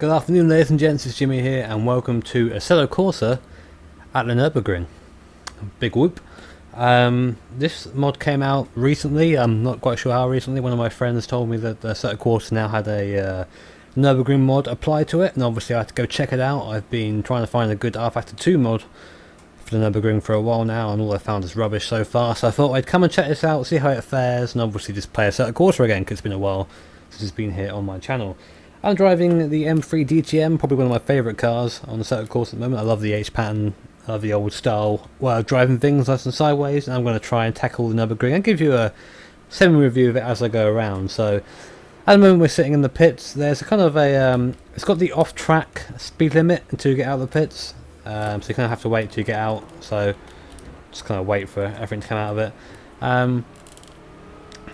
Good afternoon, ladies and gents, it's Jimmy here, and welcome to Assetto Corsa at the Nurburgring. Big whoop. This mod came out recently. I'm not quite sure how recently. One of my friends told me that Assetto Corsa now had a Nurburgring mod applied to it, and obviously I had to go check it out. I've been trying to find a good R-Factor 2 mod for the Nurburgring for a while now, and all I found is rubbish so far, so I thought I'd come and check this out, see how it fares, and obviously just play Assetto Corsa again, because it's been a while since it's been here on my channel. I'm driving the M3 DTM, probably one of my favourite cars on the Assetto Corsa at the moment. I love the H-pattern, I love the old style driving things nice and sideways, and I'm going to try and tackle the Nurburgring and give you a semi-review of it as I go around. So at the moment we're sitting in the pits. There's a kind of a, it's got the off-track speed limit until you get out of the pits, so you kind of have to wait till you get out, so just kind of wait for everything to come out of it.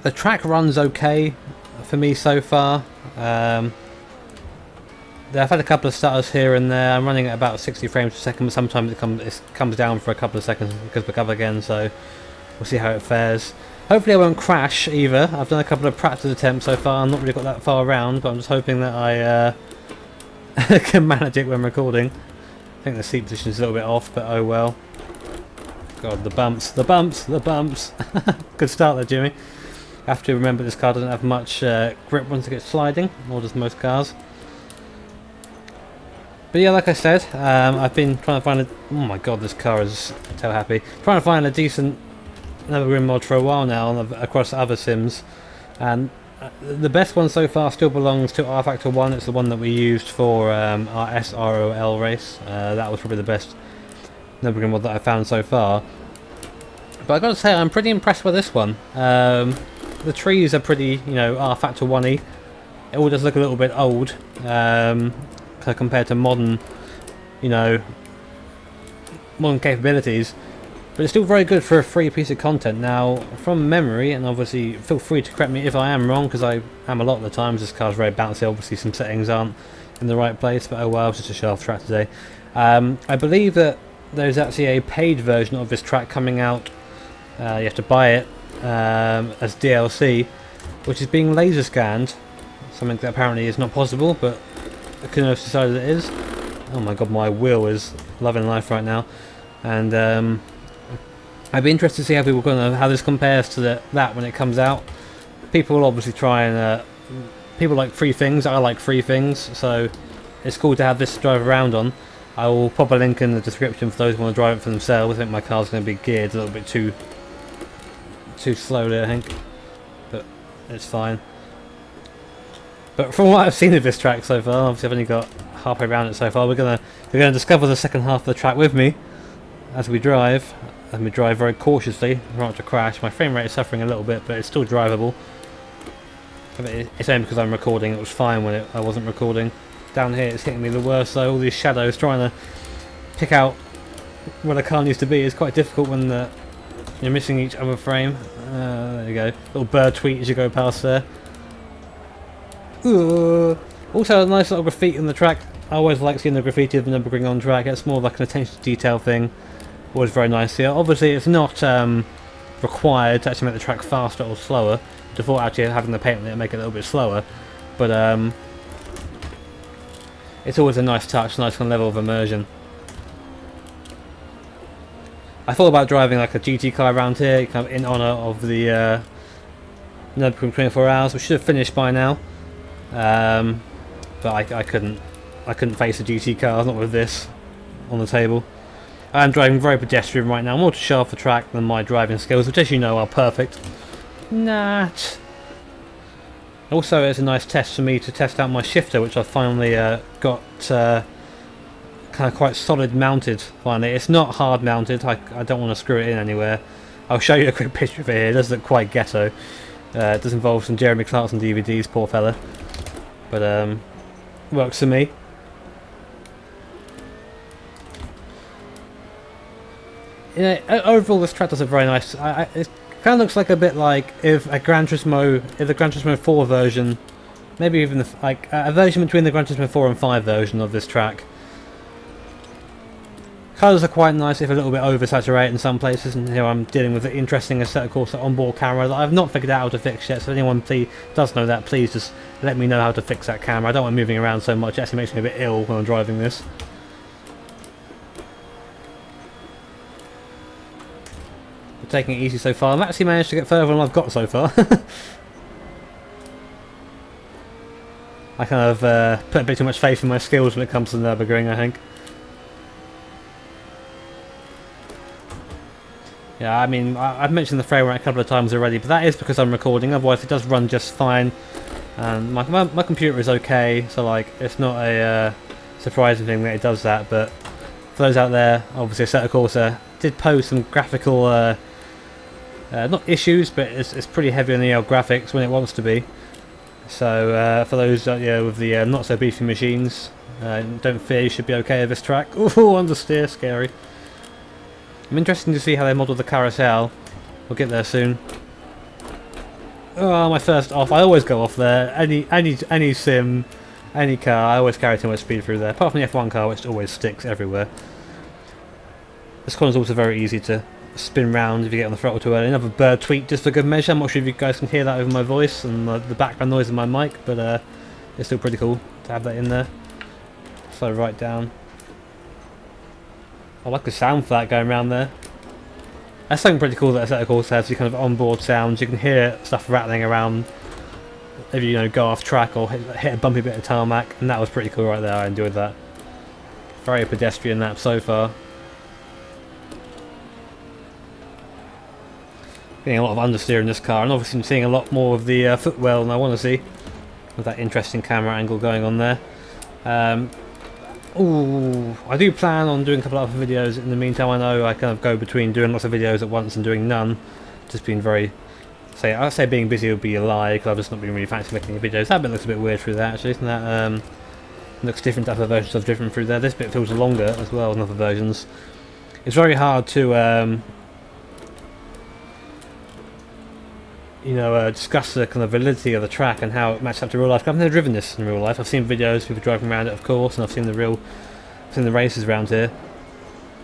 The track runs okay for me so far. I've had a couple of stutters here and there. I'm running at about 60 frames per second, but sometimes it comes down for a couple of seconds and goes back up again, so we'll see how it fares. Hopefully I won't crash either. I've done a couple of practice attempts so far. I've not really got that far around, but I'm just hoping that I can manage it when recording. I think the seat position is a little bit off, but oh well. God, the bumps, the bumps, the bumps. Good start there, Jimmy. Have to remember this car doesn't have much grip once it gets sliding, nor does most cars. But yeah, like I said, I've been trying to find oh my god, this car is so happy. Trying to find a decent Nurburgring mod for a while now across other sims, and the best one so far still belongs to R-Factor 1. It's the one that we used for our SROL race. That was probably the best Nurburgring mod that I found so far. But I've got to say, I'm pretty impressed with this one. The trees are pretty, you know, R-Factor 1-y. It all does look a little bit old. Compared to modern, you know, modern capabilities, but it's still very good for a free piece of content. Now, from memory, and obviously feel free to correct me if I am wrong, because I am a lot of the times. This car's very bouncy. Obviously, some settings aren't in the right place, but oh well, it's just a show-off track today. I believe that there's actually a paid version of this track coming out. You have to buy it as DLC, which is being laser scanned. Something that apparently is not possible, but I couldn't have decided it is. Oh my god, my wheel is loving life right now, and I'd be interested to see how this compares to that when it comes out. People will obviously try and people like free things. I like free things, so it's cool to have this to drive around on. I will pop a link in the description for those who want to drive it for themselves. I think my car's going to be geared a little bit too slowly, I think, but it's fine. But from what I've seen of this track so far, obviously I've only got halfway around it so far. We're gonna discover the second half of the track with me as we drive. And we drive very cautiously, try not to crash. My frame rate is suffering a little bit, but it's still drivable. It's only because I'm recording. It was fine when I wasn't recording. Down here it's hitting me the worst, so all these shadows, trying to pick out where the car needs to be is quite difficult when you're missing each other frame. There you go. Little bird tweet as you go past there. Also a nice little graffiti on the track. I always like seeing the graffiti of the Nurburgring on track. It's more like an attention to detail thing. Always very nice here. Obviously it's not required to actually make the track faster or slower. Default actually having the paint on it make it a little bit slower. But it's always a nice touch, nice kind of level of immersion. I thought about driving like a GT car around here, kind of in honour of the Nurburgring 24 hours, which should have finished by now. But I couldn't face a GT car, not with this on the table. I'm driving very pedestrian right now, more to show off the track than my driving skills, which as you know are perfect. Also, it's a nice test for me to test out my shifter, which I finally got kind of quite solid mounted finally. It's not hard mounted, I don't want to screw it in anywhere. I'll show you a quick picture of it here. It does look quite ghetto. It does involve some Jeremy Clarkson DVDs, poor fella. But works for me. You know, overall this track does a very nice. It kind of looks like a bit like if the Gran Turismo 4 version, maybe even a version between the Gran Turismo 4 and 5 version of this track. Colours are quite nice if a little bit oversaturated in some places, and here I'm dealing with the interesting Assetto Corsa onboard camera that I've not figured out how to fix yet, so if anyone does know that, please just let me know how to fix that camera. I don't want moving around so much, it actually makes me a bit ill when I'm driving this. We're taking it easy so far. I've actually managed to get further than I've got so far. I kind of put a bit too much faith in my skills when it comes to Nurburgring, I think. Yeah, I mean, I've mentioned the frame rate a couple of times already, but that is because I'm recording, otherwise it does run just fine. And my computer is okay, so like, it's not a surprising thing that it does that, but for those out there, obviously Assetto Corsa did pose some graphical, not issues, but it's pretty heavy on the graphics when it wants to be. So for those with the not so beefy machines, don't fear, you should be okay with this track. Ooh, understeer, scary. I'm interested to see how they model the carousel. We'll get there soon. Oh, my first off. I always go off there. Any sim, any car, I always carry too much speed through there. Apart from the F1 car, which always sticks everywhere. This corner is also very easy to spin round if you get on the throttle too early. Another bird tweet just for good measure. I'm not sure if you guys can hear that over my voice and the background noise of my mic, but it's still pretty cool to have that in there. Slow right down. I like the sound for that going around there. That's something pretty cool that Assetto Corsa has, you kind of onboard sounds. You can hear stuff rattling around if you go off track or hit a bumpy bit of tarmac, and that was pretty cool right there. I enjoyed that. Very pedestrian lap so far. Getting a lot of understeer in this car, and obviously I'm seeing a lot more of the footwell than I want to see, with that interesting camera angle going on there. Ooh, I do plan on doing a couple of other videos in the meantime. I know I kind of go between doing lots of videos at once and doing none. Just been very... I'd say being busy would be a lie, because I've just not been really fancy making any videos. That bit looks a bit weird through there, actually, isn't that? Looks different to other versions I've driven through there. This bit feels longer as well than other versions. It's very hard to... discuss the kind of validity of the track and how it matches up to real life. I've never driven this in real life. I've seen videos, people driving around it, of course, and I've seen the races around here,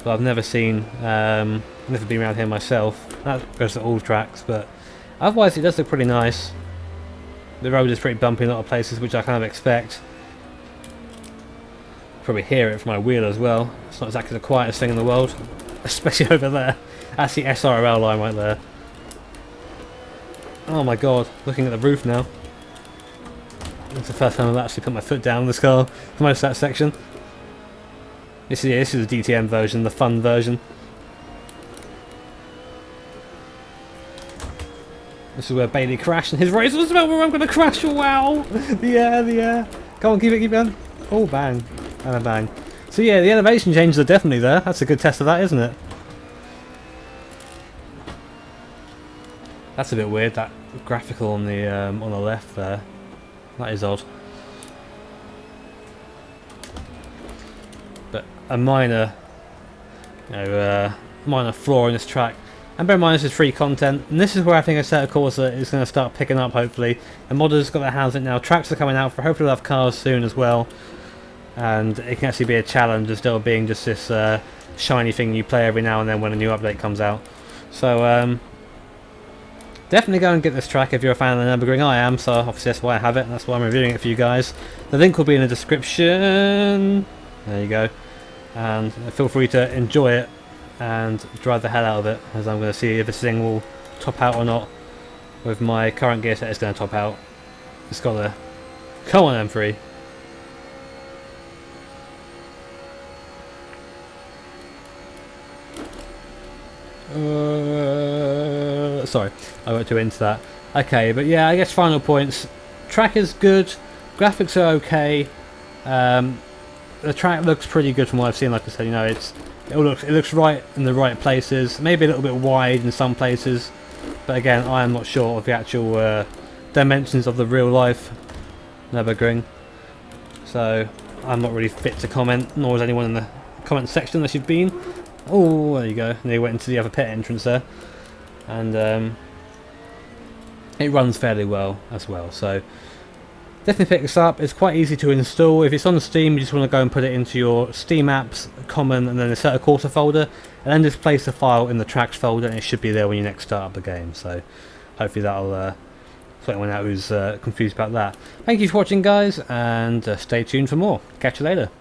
but I've never never been around here myself. That goes to all tracks, but otherwise it does look pretty nice. The road is pretty bumpy in a lot of places, which I kind of expect. Probably hear it from my wheel as well. It's not exactly the quietest thing in the world, especially over there. That's the SRL line right there. Oh my god, looking at the roof now. It's the first time I've actually put my foot down in this car for most of that section. This is the DTM version, the fun version. This is where Bailey crashed and his race was about where I'm going to crash. Wow! The air. Come on, keep it going. Oh, bang. And a bang. So yeah, the elevation changes are definitely there. That's a good test of that, isn't it? That's a bit weird, that graphical on the left there. That is odd. But a minor flaw in this track. And bear in mind this is free content, and this is where I think Assetto Corsa is going to start picking up, hopefully. The modders got their hands on it now. Tracks are coming out for hopefully we'll have cars soon as well. And it can actually be a challenge instead of being just this shiny thing you play every now and then when a new update comes out. So definitely go and get this track if you're a fan of the Nurburgring. I am, so obviously that's why I have it, and that's why I'm reviewing it for you guys. The link will be in the description. There you go. And feel free to enjoy it and drive the hell out of it, as I'm going to see if this thing will top out or not. With my current gear set, it's going to top out. It's got to... Come on, M3. Sorry, I went too into that. Okay, but yeah, I guess final points. Track is good, graphics are okay. The track looks pretty good from what I've seen. Like I said, it looks right in the right places. Maybe a little bit wide in some places, but again, I am not sure of the actual dimensions of the real life Nurburgring, so I'm not really fit to comment. Nor is anyone in the comment section unless you've been. Oh, there you go. And they went into the other pit entrance there. And it runs fairly well as well. So Definitely pick this up. It's quite easy to install. If it's on Steam, you just want to go and put it into your Steam apps, common, and then the Assetto Corsa folder, and then just place the file in the tracks folder, and it should be there when you next start up the game. So hopefully that'll sort anyone out who's confused about that. Thank you for watching, guys, and stay tuned for more. Catch you later.